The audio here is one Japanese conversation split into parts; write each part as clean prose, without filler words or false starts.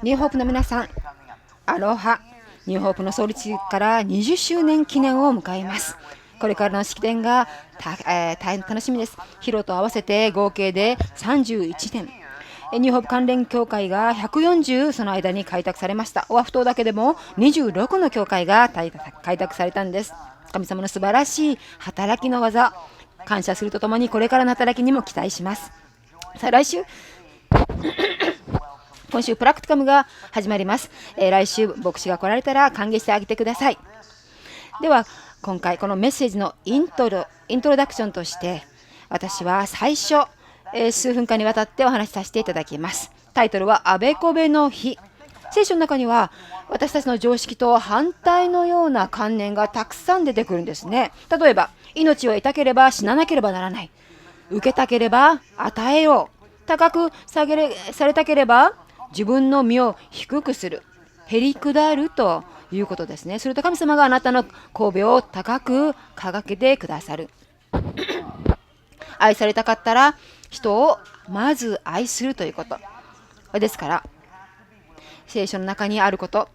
ニューホープの皆さん、アロハ。ニューホープの創立から20周年記念を迎えます。これからの式典が大変楽しみです。ヒロと合わせて合計で31年。ニューホープ関連協会が140その間に開拓されました。オアフ島だけでも26の協会が開拓されたんです。神様の素晴らしい働きの技、感謝するとともにこれからの働きにも期待します。さあ今週プラクティカムが始まります。来週牧師が来られたら歓迎してあげてください。では今回このメッセージのイントロダクションとして私は最初、数分間にわたってお話しさせていただきます。タイトルはあべこべの日。聖書の中には私たちの常識と反対のような観念がたくさん出てくるんですね。例えば命を得たければ死ななければならない、受けたければ与えよう、高くされたければ自分の身を低くする、へりくだるということですね。すると神様があなたの神戸を高く掲げてくださる。愛されたかったら人をまず愛するということですから、聖書の中にあること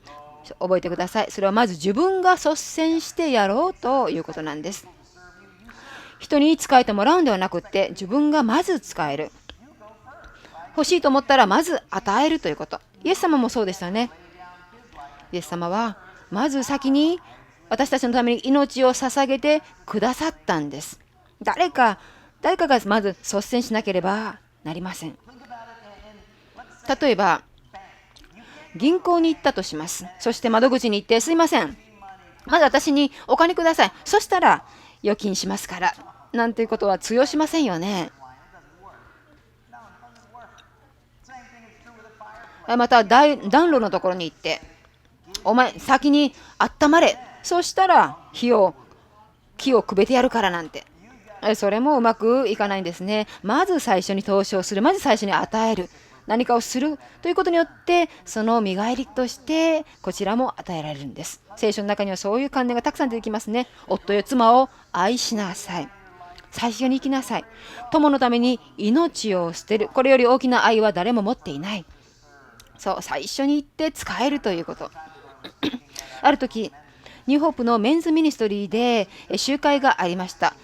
覚えてください。それはまず自分が率先してやろうということなんです。人に仕えてもらうんではなくって自分がまず使える、欲しいと思ったらまず与えるということ。イエス様もそうでしたね。イエス様はまず先に私たちのために命を捧げてくださったんです。誰かがまず率先しなければなりません。例えば銀行に行ったとします。そして窓口に行って、すいません、まず私にお金ください、そしたら預金しますからなんていうことは通用しませんよね。また暖炉のところに行って、お前先に温まれ、そしたら木をくべてやるからなんて、それもうまくいかないんですね。まず最初に投資をする、まず最初に与える、何かをするということによってその見返りとしてこちらも与えられるんです。聖書の中にはそういう観念がたくさん出てきますね。夫や妻を愛しなさい、最初に生きなさい、友のために命を捨てる、これより大きな愛は誰も持っていない。そう、最初に行って使えるということある時ニューホープのメンズミニストリーで集会がありました。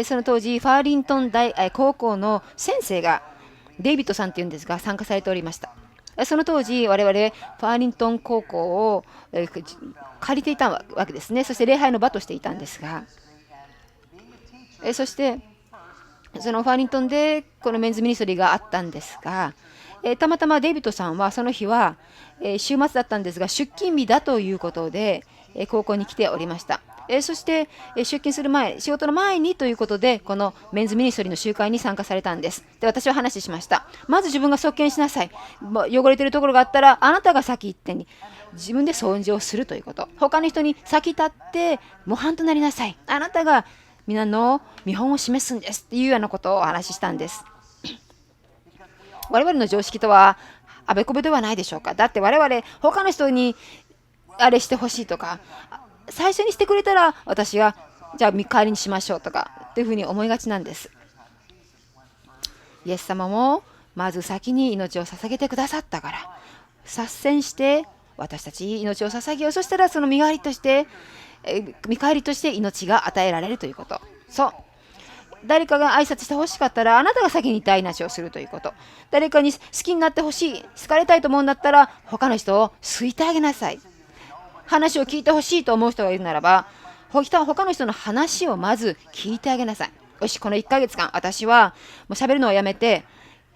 その当時ファーリントン高校の先生がデイビッドさんというんですが参加されておりました。その当時我々ファーリントン高校を借りていたわけですね。そして礼拝の場としていたんですが、そしてそのファーリントンでこのメンズミニストリーがあったんですが、たまたまデイビッドさんはその日は週末だったんですが出勤日だということで高校に来ておりました。そして出勤する前、仕事の前にということでこのメンズミニストリーの集会に参加されたんです。で、私は話しました。まず自分が側見しなさい、汚れているところがあったらあなたが先行ってに自分で掃除をするということ、他の人に先立って模範となりなさい、あなたが皆の見本を示すんですっていうようなことをお話ししたんです。我々の常識とはあべこべではないでしょうか。だって我々他の人にあれしてほしいとか、最初にしてくれたら私がじゃあ見返りにしましょうとかっていうふうに思いがちなんです。イエス様もまず先に命を捧げてくださったから率先して私たちに命を捧げよう。そしたらその見返りとして命が与えられるということ。そう、誰かが挨拶してほしかったらあなたが先に台無しをするということ。誰かに好きになってほしい、好かれたいと思うんだったら他の人を好いてあげなさい。話を聞いてほしいと思う人がいるならば他の人の話をまず聞いてあげなさい。よし、この1ヶ月間私はもう喋るのをやめて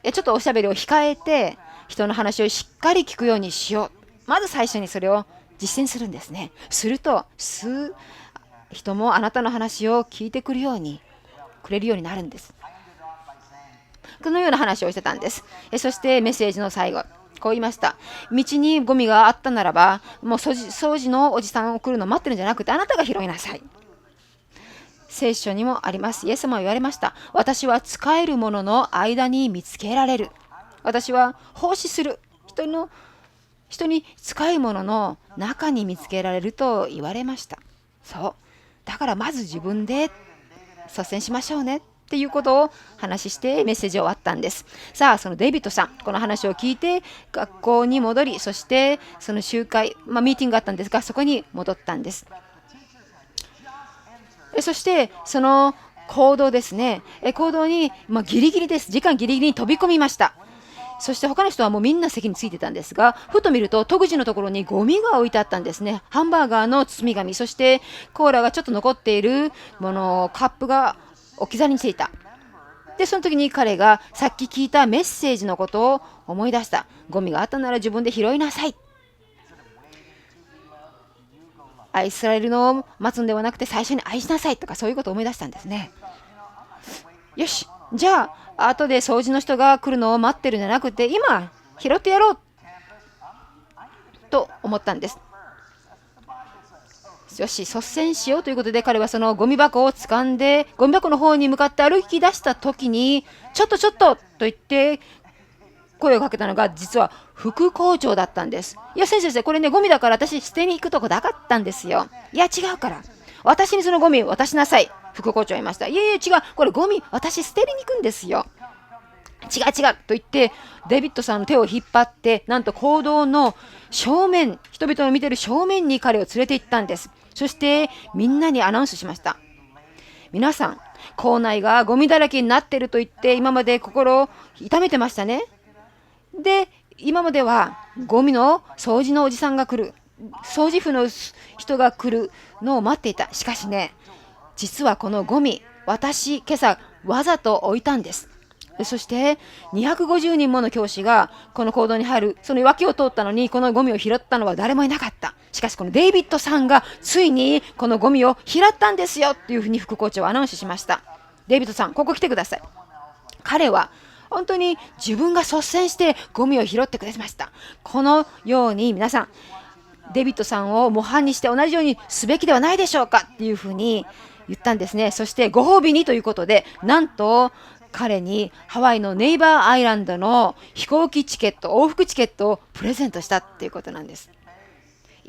ちょっとおしゃべりを控えて人の話をしっかり聞くようにしよう。まず最初にそれを実践するんですね。すると人もあなたの話を聞いてくれるようになるんです。このような話をしてたんです。そしてメッセージの最後こう言いました。道にゴミがあったならばもう掃除のおじさんを来るのを待ってるんじゃなくてあなたが拾いなさい。聖書にもあります。イエス様は言われました。私は使えるものの間に見つけられる。私は奉仕する人に使うものの中に見つけられると言われました。そうだからまず自分で率先しましょうね。っていうことを話してメッセージを終わったんです。さあ、そのデイビッドさん、この話を聞いて学校に戻り、そしてその集会、ミーティングがあったんですが、そこに戻ったんです。そしてその行動ですね、行動に、ギリギリです。時間ギリギリに飛び込みました。そして他の人はもうみんな席についてたんですが、ふと見ると戸口のところにゴミが置いてあったんですね。ハンバーガーの包み紙、そしてコーラがちょっと残っているもの、カップが置き去りにしていた。で、その時に彼がさっき聞いたメッセージのことを思い出した。ゴミがあったなら自分で拾いなさい。愛されるのを待つんではなくて最初に愛しなさいとか、そういうことを思い出したんですね。よし、じゃあ後で掃除の人が来るのを待ってるんじゃなくて、今拾ってやろうと思ったんです。よし、率先しようということで、彼はそのゴミ箱を掴んでゴミ箱の方に向かって歩き出した時に、ちょっとと言って声をかけたのが実は副校長だったんです。いや先生、これね、ゴミだから私捨てに行くとこなかったんですよ。いや違うから、私にそのゴミ渡しなさい。副校長は言いました。いや違う、これゴミ私捨てに行くんですよ。違うと言ってデビッドさんの手を引っ張って、なんと講堂の正面、人々の見ている正面に彼を連れて行ったんです。そしてみんなにアナウンスしました。皆さん、校内がゴミだらけになっていると言って今まで心を痛めてましたね。で、今まではゴミの掃除のおじさんが来る、掃除婦の人が来るのを待っていた。しかしね、実はこのゴミ、私今朝わざと置いたんです。そして250人もの教師がこの講堂に入る、その脇を通ったのにこのゴミを拾ったのは誰もいなかった。しかしこのデイビッドさんがついにこのゴミを拾ったんですよっていうふうに副校長はアナウンスしました。デイビッドさん、ここ来てください。彼は本当に自分が率先してゴミを拾ってくれました。このように皆さん、デビッドさんを模範にして同じようにすべきではないでしょうかっていうふうに言ったんですね。そしてご褒美にということで、なんと彼にハワイのネイバーアイランドの飛行機チケット、往復チケットをプレゼントしたっていうことなんです。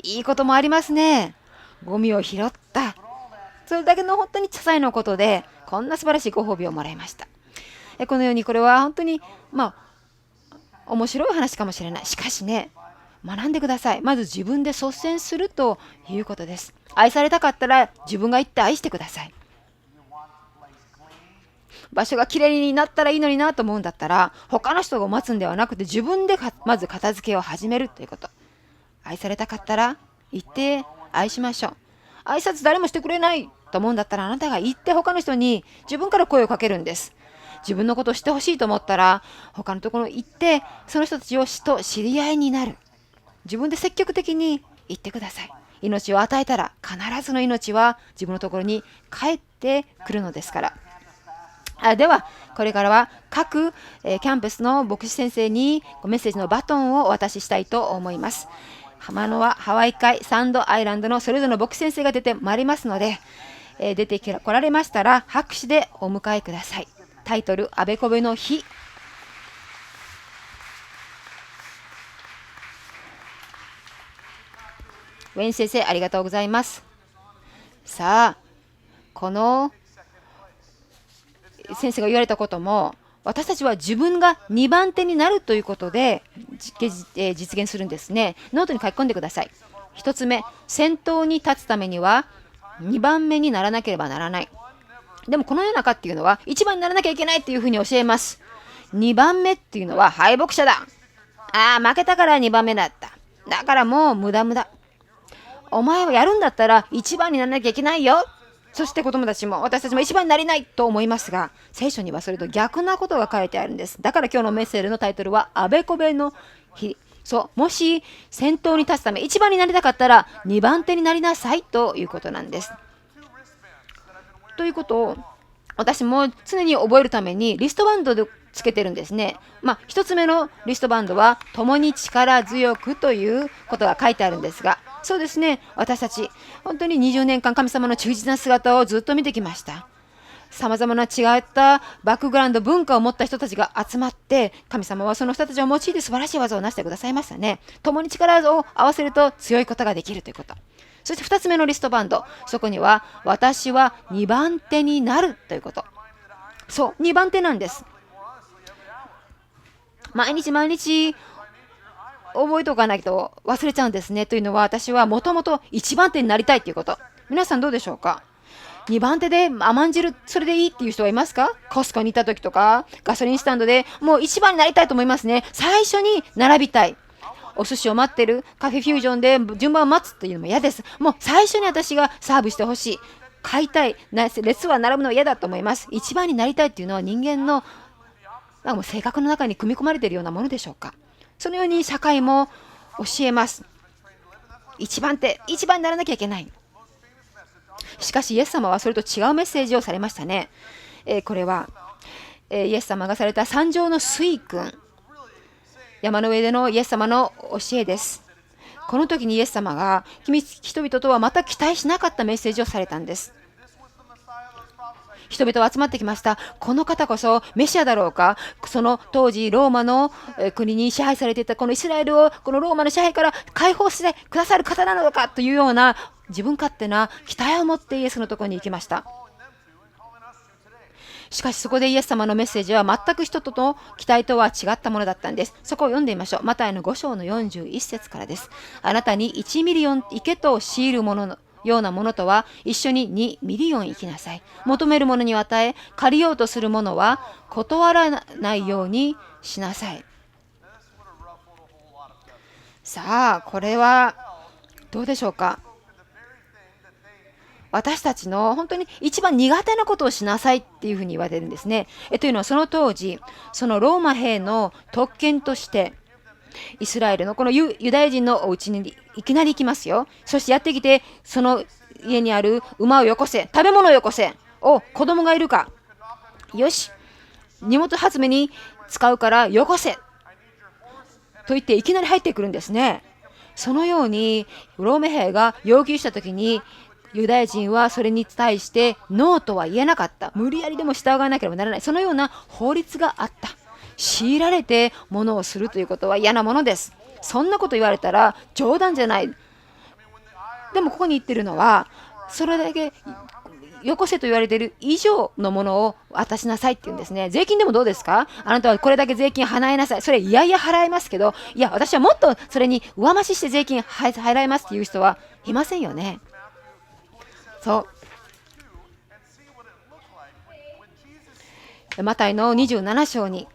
いいこともありますね。ゴミを拾った、それだけの本当に些細なことでこんな素晴らしいご褒美をもらいました。このように、これは本当に面白い話かもしれない。しかしね、学んでください。まず自分で率先するということです。愛されたかったら自分が行って愛してください。場所がきれいになったらいいのになと思うんだったら、他の人が待つんではなくて自分でまず片付けを始めるということ。愛されたかったら行って愛しましょう。挨拶誰もしてくれないと思うんだったら、あなたが行って他の人に自分から声をかけるんです。自分のことを知ってほしいと思ったら他のところに行ってその人たちと知り合いになる。自分で積極的に言ってください。命を与えたら必ずの命は自分のところに帰ってくるのですから。ではこれからは各、キャンパスの牧師先生にメッセージのバトンをお渡ししたいと思います。ハワイ会サンドアイランドのそれぞれの牧師先生が出てまいりますので、出てこられましたら拍手でお迎えください。タイトル、あべこべの日。ウェイン先生、ありがとうございます。さあ、この先生が言われたことも、私たちは自分が2番手になるということで実現するんですね。ノートに書き込んでください。1つ目、先頭に立つためには2番目にならなければならない。でもこの世の中っていうのは1番にならなきゃいけないっていうふうに教えます。2番目っていうのは敗北者だ。負けたから2番目だった。だからもう無駄。お前はやるんだったら1番にならなきゃいけないよ。そして子供たちも私たちも1番になりないと思いますが、聖書にはそれと逆なことが書いてあるんです。だから今日のメッセージのタイトルはあべこべの日。そう、もし先頭に立つため1番になりたかったら2番手になりなさいということなんです。ということを私も常に覚えるためにリストバンドでつけてるんですね。1つ目のリストバンドは共に力強くということが書いてあるんですが、そうですね、私たち本当に20年間神様の忠実な姿をずっと見てきました。さまざまな違ったバックグラウンド、文化を持った人たちが集まって、神様はその人たちを用いて素晴らしい技をなしてくださいましたね。共に力を合わせると強いことができるということ。そして2つ目のリストバンド、そこには私は2番手になるということ。そう、2番手なんです。毎日毎日覚えておかないと忘れちゃうんですね。というのは、私はもともと1番手になりたいということ。皆さんどうでしょうか？ 2 番手で甘んじる、それでいいっていう人はいますか？コスコに行った時とかガソリンスタンドでもう1番になりたいと思いますね。最初に並びたい。お寿司を待ってるカフェフュージョンで順番を待つっていうのも嫌です。もう最初に私がサーブしてほしい。買いたい。列は並ぶのは嫌だと思います。1番になりたいっていうのは人間のなんかもう性格の中に組み込まれているようなものでしょうか。そのように社会も教えます。1番手、1番にならなきゃいけない。しかしイエス様はそれと違うメッセージをされましたね。これは、イエス様がされた山上の水訓、山の上でのイエス様の教えです。この時にイエス様が人々とはまた期待しなかったメッセージをされたんです。人々は集まってきました。この方こそメシアだろうか。その当時ローマの国に支配されていたこのイスラエルをこのローマの支配から解放してくださる方なのかというような自分勝手な期待を持ってイエスのところに行きました。しかしそこでイエス様のメッセージは全く人との期待とは違ったものだったんです。そこを読んでみましょう。マタイの5章の41節からです。あなたに1ミリオン行けと強いるもののようなものとは一緒に2ミリオン生きなさい。求めるものに与え、借りようとするものは断らないようにしなさい。さあ、これはどうでしょうか。私たちの本当に一番苦手なことをしなさいっていうふうに言われるんですね。というのはその当時、そのローマ兵の特権として、イスラエルのこのユダヤ人のお家にいきなり行きますよ。そしてやってきて、その家にある馬をよこせ、食べ物をよこせ、お、子供がいるか、よし、荷物集めに使うからよこせと言っていきなり入ってくるんですね。そのようにローマ兵が要求した時にユダヤ人はそれに対してノーとは言えなかった。無理やりでも従わなければならない。そのような法律があった。強いられて物をするということは嫌なものです。そんなこと言われたら冗談じゃない。でもここに言ってるのはそれだけよこせと言われている以上のものを渡しなさいって言うんですね。税金でもどうですか？あなたはこれだけ税金払いなさい。それいやいや払いますけど、いや私はもっとそれに上増しして税金払いますっていう人はいませんよね。そうマタイの27章に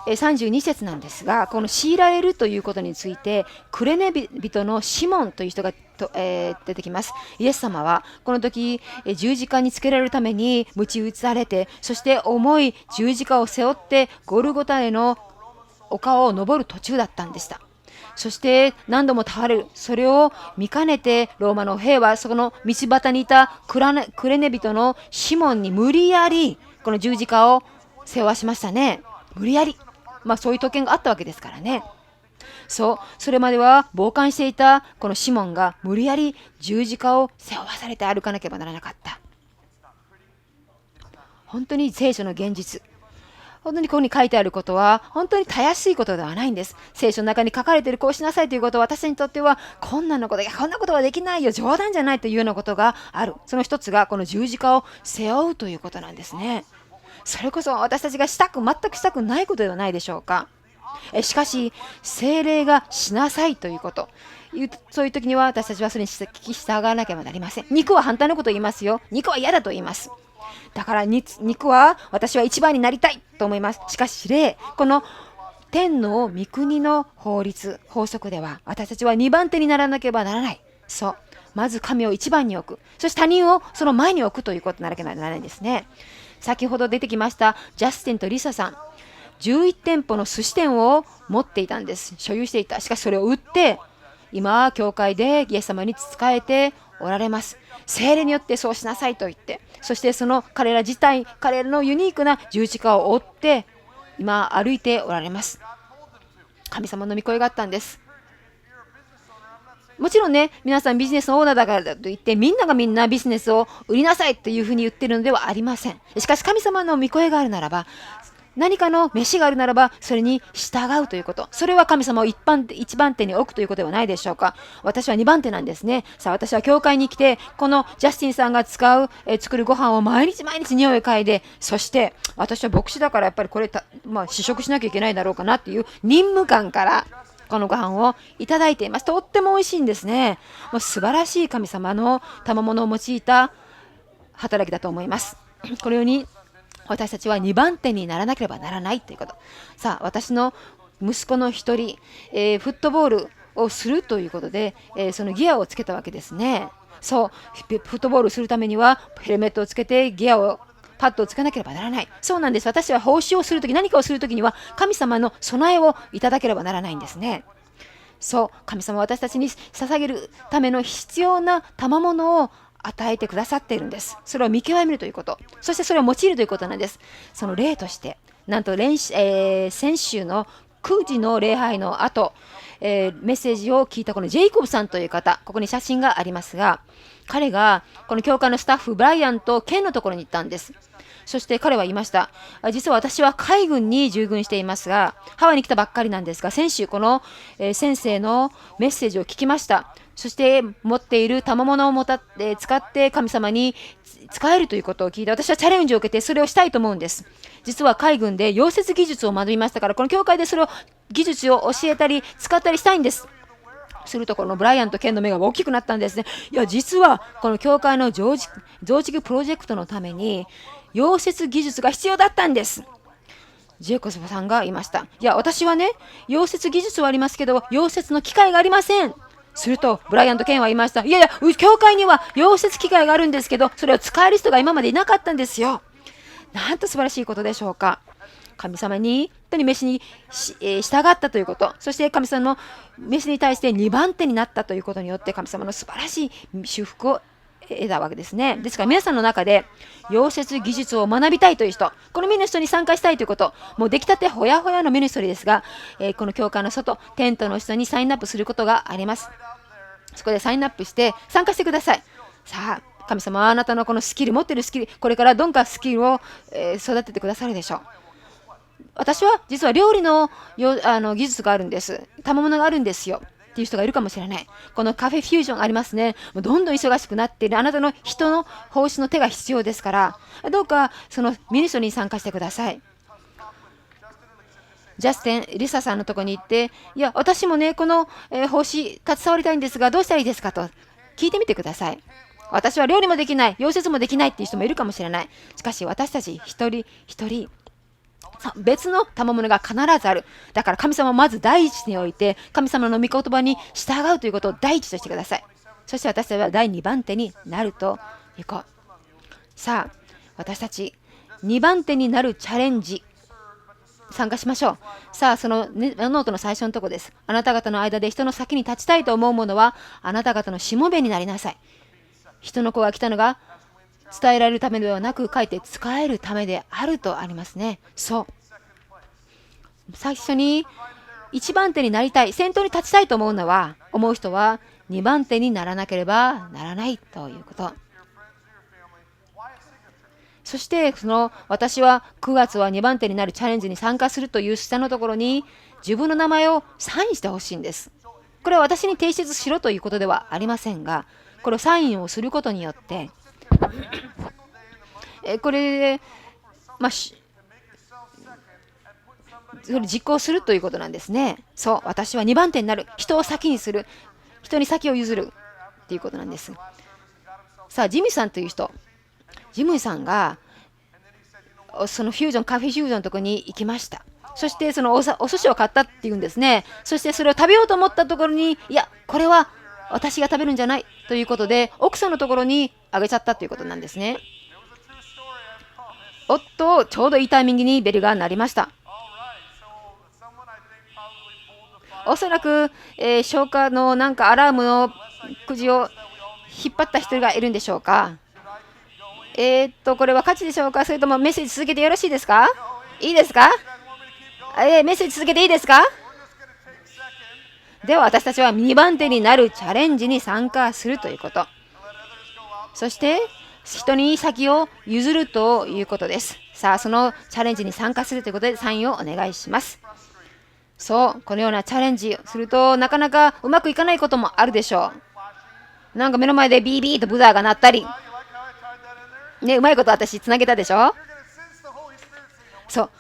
32節なんですが、この強いられるということについてクレネ人のシモンという人が出てきます。イエス様はこの時十字架につけられるために鞭打たれて、そして重い十字架を背負ってゴルゴタへの丘を登る途中だったんでした。そして何度も倒れる。それを見かねてローマの兵はその道端にいたクレネ人のシモンに無理やりこの十字架を背負わしましたね。無理やり。そういう特権があったわけですからね。それまでは傍観していたこのシモンが無理やり十字架を背負わされて歩かなければならなかった。本当に聖書の現実。本当にここに書いてあることは本当にたやすいことではないんです。聖書の中に書かれているこうしなさいということは私にとってはこんなことはできないよ、冗談じゃないというようなことがある。その一つがこの十字架を背負うということなんですね。それこそ私たちが全くしたくないことではないでしょうか。しかし聖霊がしなさいということ、そういう時には私たちはそれに聞き従わなければなりません。肉は反対のことを言いますよ。肉は嫌だと言います。だから肉は私は一番になりたいと思います。しかしこの天の御国の法則では私たちは2番手にならなければならない。まず神を一番に置く、そして他人をその前に置くということにならなければならないんですね。先ほど出てきましたジャスティンとリサさん、11店舗の寿司店を持っていたんです。所有していた。しかしそれを売って今教会でイエス様に仕えておられます。聖霊によってそうしなさいと言って、そしてその彼らのユニークな十字架を追って今歩いておられます。神様の御声があったんです。もちろんね、皆さんビジネスのオーナーだからだといってみんながみんなビジネスを売りなさいというふうに言ってるのではありません。しかし神様の御声があるならば何かの飯があるならばそれに従うということ。それは神様を一番手に置くということではないでしょうか。私は2番手なんですね。さあ、私は教会に来てこのジャスティンさんが作るご飯を毎日毎日匂いを嗅いで、そして私は牧師だからやっぱりこれ試食しなきゃいけないだろうかなっていう任務感からこのご飯をいただいています。とっても美味しいんですね。もう素晴らしい神様の賜物を用いた働きだと思います。このように私たちは2番手にならなければならないということ。さあ、私の息子の一人、フットボールをするということで、そのギアをつけたわけですね。そう、フットボールするためにはヘルメットをつけてパッドをつけなければならない。そうなんです。私は奉仕をするとき、何かをするときには神様の備えをいただければならないんですね。そう、神様は私たちに捧げるための必要な賜物を与えてくださっているんです。それを見極めるということ、そしてそれを用いるということなんです。その例として、なんと先週の9時の礼拝の後、メッセージを聞いたこのジェイコブさんという方、ここに写真がありますが、彼がこの教会のスタッフブライアンとケンのところに行ったんです。そして彼は言いました。実は私は海軍に従軍していますが、ハワイに来たばっかりなんですが、先週この先生のメッセージを聞きました。そして持っている賜物を使って神様に使えるということを聞いて、私はチャレンジを受けてそれをしたいと思うんです。実は海軍で溶接技術を学びましたから、この教会でそれを技術を教えたり使ったりしたいんです。するとこのブライアンとケンの目が大きくなったんですね。いや、実はこの教会の増築プロジェクトのために溶接技術が必要だったんです。ジェイコブさんが言いました。いや、私はね、溶接技術はありますけど、溶接の機械がありません。するとブライアンとケンは言いました。いやいや、教会には溶接機械があるんですけど、それを使える人が今までいなかったんですよ。なんと素晴らしいことでしょうか。神様に本当に召しに従ったということ、そして神様の召しに対して2番手になったということによって神様の素晴らしい祝福を得たわけですね。ですから皆さんの中で溶接技術を学びたいという人、このミニストに参加したいということ、もう出来たてほやほやのミニストリーですが、この教会の外、テントの下にサインアップすることがあります。そこでサインアップして参加してください。さあ、神様はあなたのこのスキル、持っているスキル、これからどんなスキルを育ててくださるでしょう。私は実は料理の技術があるんです。賜物があるんですよ。っていう人がいるかもしれない。このカフェフュージョンありますね。もうどんどん忙しくなっている。あなたの人の奉仕の手が必要ですから、どうかそのミニストに参加してください。ジャスティン・リサさんのところに行って、いや、私もね、この奉仕携わりたいんですが、どうしたらいいですかと聞いてみてください。私は料理もできない、溶接もできないっていう人もいるかもしれない。しかし私たち一人一人別の賜物が必ずある。だから神様をまず第一に置いて、神様の御言葉に従うということを第一としてください。そして私たちは第2番手になるといこう。さあ、私たち2番手になるチャレンジ、参加しましょう。さあ、そのノートの最初のところです。あなた方の間で人の先に立ちたいと思うものは、あなた方のしもべになりなさい。人の子が来たのが伝えられるためではなく、書いて使えるためであるとありますね。そう。最初に1番手になりたい、先頭に立ちたいと思う人は2番手にならなければならないということ。そして私は9月は2番手になるチャレンジに参加するという下のところに自分の名前をサインしてほしいんです。これは私に提出しろということではありませんが、これをサインをすることによってこれで、それ実行するということなんですね。そう、私は2番手になる、人を先にする、人に先を譲るということなんです。さあ、ジミーさんという人、ジムさんがそのカフェフュージョンのところに行きました。そしてそのお寿司を買ったっていうんですね。そしてそれを食べようと思ったところに、いや、これは私が食べるんじゃないということで、奥さんのところにあげちゃったということなんですね。おっと、ちょうどいいタイミングにベルが鳴りました。おそらく、消火のなんかアラームのくじを引っ張った人がいるんでしょうか。これは価値でしょうか、それともメッセージ続けてよろしいですか。いいですか。メッセージ続けていいですか。では私たちは2番手になるチャレンジに参加するということ。そして人に先を譲るということです。さあ、そのチャレンジに参加するということでサインをお願いします。そう、このようなチャレンジをするとなかなかうまくいかないこともあるでしょう。なんか目の前でビービーとブザーが鳴ったり、ね、うまいこと私つなげたでしょ。そう、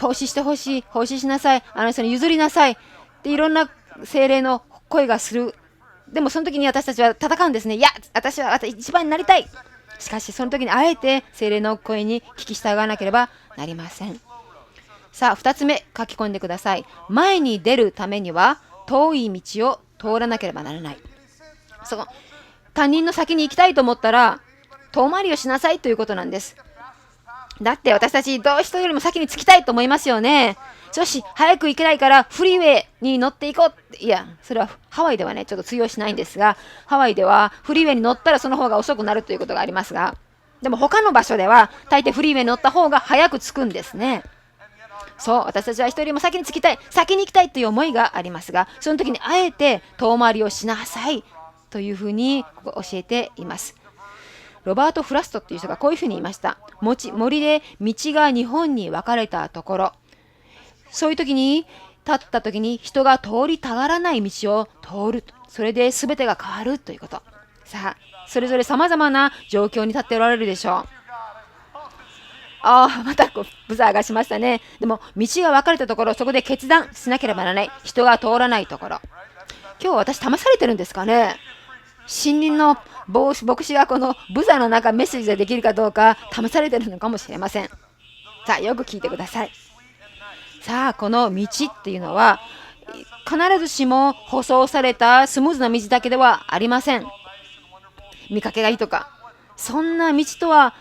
奉仕してほしい、奉仕しなさい、あの人に譲りなさいっていろんな精霊の声がする。でもその時に私たちは戦うんですね。いや、私は一番になりたい。しかしその時にあえて精霊の声に聞き従わなければなりません。さあ、2つ目書き込んでください。前に出るためには遠い道を通らなければならない。その他人の先に行きたいと思ったら遠回りをしなさいということなんです。だって私たちどう人よりも先に着きたいと思いますよね。よし、早く行けないからフリーウェイに乗っていこうって。いや、それはハワイではね、ちょっと通用しないんですが、ハワイではフリーウェイに乗ったらその方が遅くなるということがありますが、でも他の場所では大抵フリーウェイに乗った方が早く着くんですね。そう、私たちは人よりも先に着きたい、先に行きたいという思いがありますが、その時にあえて遠回りをしなさいというふうに教えています。ロバート・フラストという人がこういうふうに言いました。森で道が2本に分かれたところ、そういう時に立った時に人が通りたがらない道を通る。それで全てが変わるということ。さあ、それぞれ様々な状況に立っておられるでしょう。ああ、またブザーがしましたね。でも道が分かれたところ、そこで決断しなければならない。人が通らないところ。今日私試されてるんですかね。新任の牧師がこのブザーの中メッセージができるかどうか試されてるのかもしれません。さあ、よく聞いてください。さあ、この道っていうのは必ずしも舗装されたスムーズな道だけではありません。見かけがいいとかそんな道とは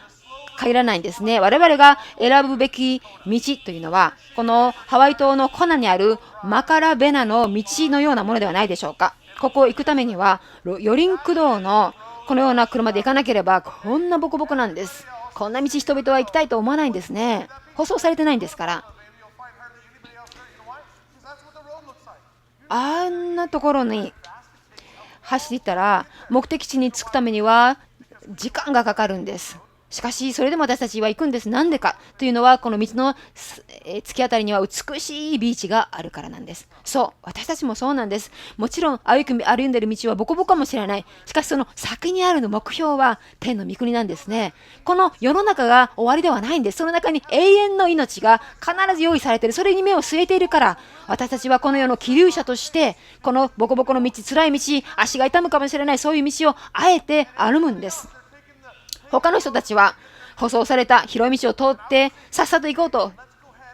限らないんですね。我々が選ぶべき道というのはこのハワイ島のコナにあるマカラベナの道のようなものではないでしょうか。ここを行くためにはヨリンク道のこのような車で行かなければこんなボコボコなんです。こんな道人々は行きたいと思わないんですね。舗装されてないんですから。あんなところに走ったら目的地に着くためには時間がかかるんです。しかしそれでも私たちは行くんです。なんでかというのはこの道の突き当たりには美しいビーチがあるからなんです。そう、私たちもそうなんです。もちろん歩んでる道はボコボコかもしれない。しかしその先にあるの目標は天の御国なんですね。この世の中が終わりではないんです。その中に永遠の命が必ず用意されている。それに目を据えているから私たちはこの世の気流者としてこのボコボコの道、辛い道、足が痛むかもしれないそういう道をあえて歩むんです。他の人たちは舗装された広い道を通ってさっさと行こうと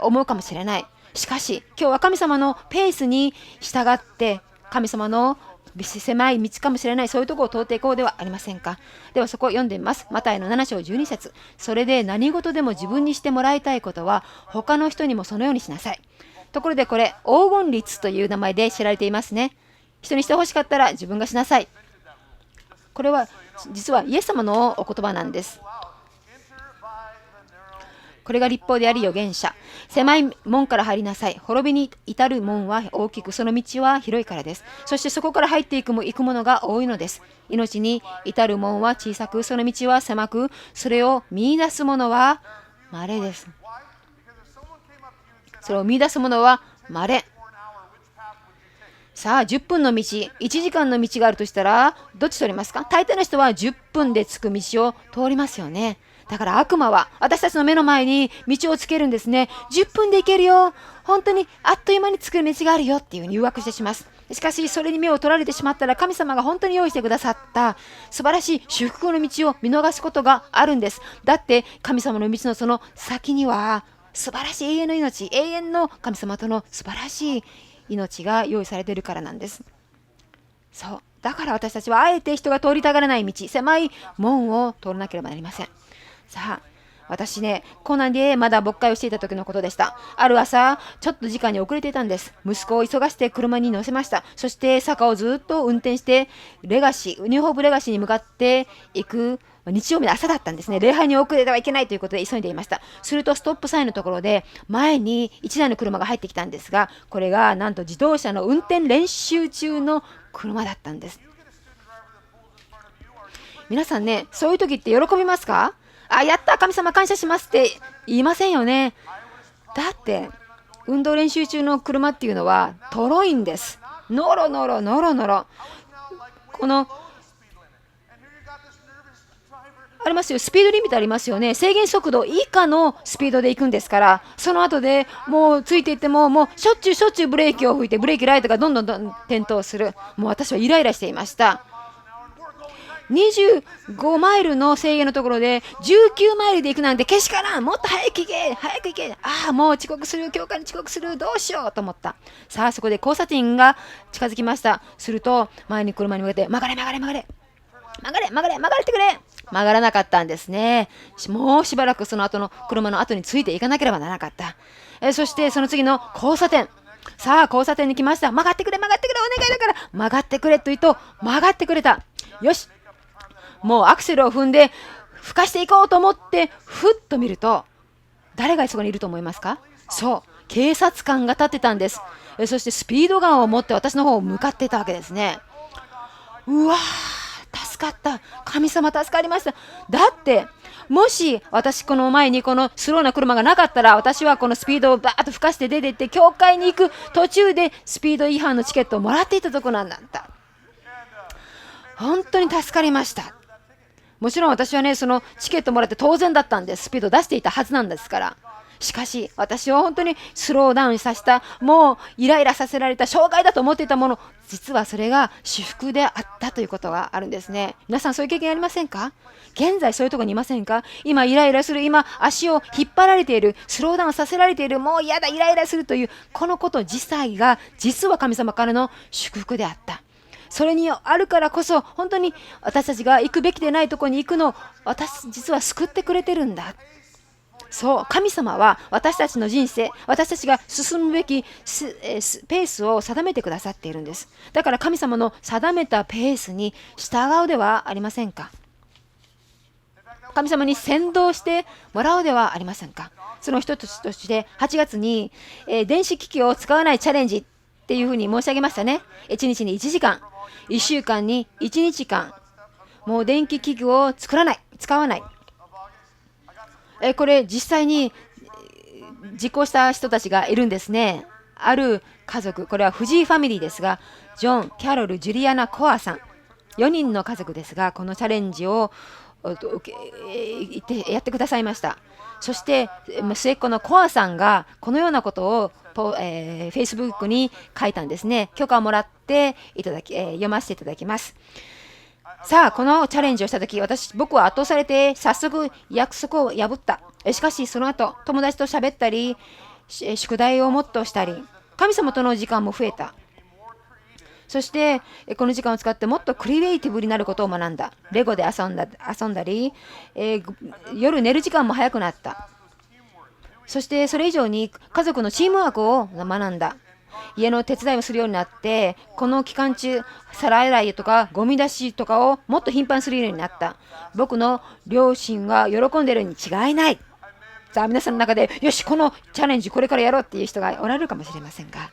思うかもしれない。しかし今日は神様のペースに従って神様の狭い道かもしれないそういうところを通っていこうではありませんか。ではそこを読んでみます。マタイの7章12節。それで何事でも自分にしてもらいたいことは他の人にもそのようにしなさい。ところでこれ黄金律という名前で知られていますね。人にしてほしかったら自分がしなさい。これは実はイエス様のお言葉なんです。これが律法であり預言者。狭い門から入りなさい。滅びに至る門は大きく、その道は広いからです。そしてそこから入っていくものが多いのです。命に至る門は小さく、その道は狭く、それを見出す者は稀です。それを見出す者は稀。さあ、10分の道、1時間の道があるとしたら、どっち取りますか？大抵の人は10分で着く道を通りますよね。だから悪魔は私たちの目の前に道をつけるんですね。10分で行けるよ。本当にあっという間に着く道があるよっていうふうに誘惑してします。しかしそれに目を取られてしまったら神様が本当に用意してくださった素晴らしい祝福の道を見逃すことがあるんです。だって神様の道のその先には素晴らしい永遠の命、永遠の神様との素晴らしい命が用意されているからなんです。そうだから私たちはあえて人が通りたがらない道、狭い門を通らなければなりません。さあ、私ね、コナンでまだ牧会をしていた時のことでした。ある朝、ちょっと時間に遅れていたんです。息子を急がして車に乗せました。そして坂をずっと運転してニューホープレガシーに向かっていく日曜日の朝だったんですね。礼拝に遅れてはいけないということで急いでいました。するとストップサインのところで前に1台の車が入ってきたんですが、これがなんと自動車の運転練習中の車だったんです。皆さんね、そういう時って喜びますか？あ、やった、神様感謝しますって言いませんよね。だって運動練習中の車っていうのはとろいんです。ノロノロノロノロ。このありますよ、スピードリミットありますよね。制限速度以下のスピードで行くんですから、その後でもうついていっても、もうしょっちゅうブレーキを吹いて、ブレーキライトがどんどん点灯する。もう私はイライラしていました。25マイルの制限のところで19マイルで行くなんてけしからん。もっと早く行け早く行け。ああ、もう遅刻する、教会に遅刻する、どうしようと思った。さあ、そこで交差点が近づきました。すると前に車に向けて曲がれ曲がれ曲がれ曲がれ曲がれ曲がれてくれ。曲がらなかったんですね。もうしばらくその後の車の後についていかなければならなかった。そしてその次の交差点。さあ、交差点に来ました。曲がってくれ曲がってくれ、お願いだから曲がってくれと言うと曲がってくれた。よし、もうアクセルを踏んで吹かしていこうと思ってふっと見ると、誰がそこにいると思いますか？そう、警察官が立ってたんです。そしてスピードガンを持って私の方を向かっていたわけですね。うわー、助かった、神様助かりました。だってもし私この前にこのスローな車がなかったら、私はこのスピードをバーッと吹かして出て行って教会に行く途中でスピード違反のチケットをもらっていたところなんだった。本当に助かりました。もちろん私はね、そのチケットもらって当然だったんです。スピード出していたはずなんですから。しかし私は本当にスローダウンさせた、もうイライラさせられた、障害だと思っていたもの、実はそれが私服であったということがあるんですね。皆さんそういう経験ありませんか？現在そういうところにいませんか？今イライラする、今足を引っ張られている、スローダウンさせられている、もう嫌だイライラするというこのこと自体が実は神様からの祝福であった。それにあるからこそ、本当に私たちが行くべきでないところに行くのを私実は救ってくれてるんだ。そう、神様は私たちの人生、私たちが進むべきペースを定めてくださっているんです。だから神様の定めたペースに従うではありませんか？神様に先導してもらうではありませんか？その一つとして8月に、電子機器を使わないチャレンジっていうふうに申し上げましたね。1日に1時間、1週間に1日間、もう電気器具を作らない、使わない。これ実際に実行した人たちがいるんですね。ある家族、これは藤井ファミリーですが、ジョン、キャロル、ジュリアナ、コアさん、4人の家族ですが、このチャレンジをやってくださいました。そして末っ子のコアさんがこのようなことをFacebook に書いたんですね。許可をもらって読ませていただきます。さあ、このチャレンジをしたとき、僕は圧倒されて早速約束を破った。しかしその後、友達と喋ったり、宿題をもっとしたり、神様との時間も増えた。そしてこの時間を使ってもっとクリエイティブになることを学んだ。レゴで遊んだり、夜寝る時間も早くなった。そしてそれ以上に家族のチームワークを学んだ。家の手伝いをするようになって、この期間中皿洗いとかゴミ出しとかをもっと頻繁にするようになった。僕の両親が喜んでいるに違いない。さあ、皆さんの中でよし、このチャレンジこれからやろうっていう人がおられるかもしれませんが、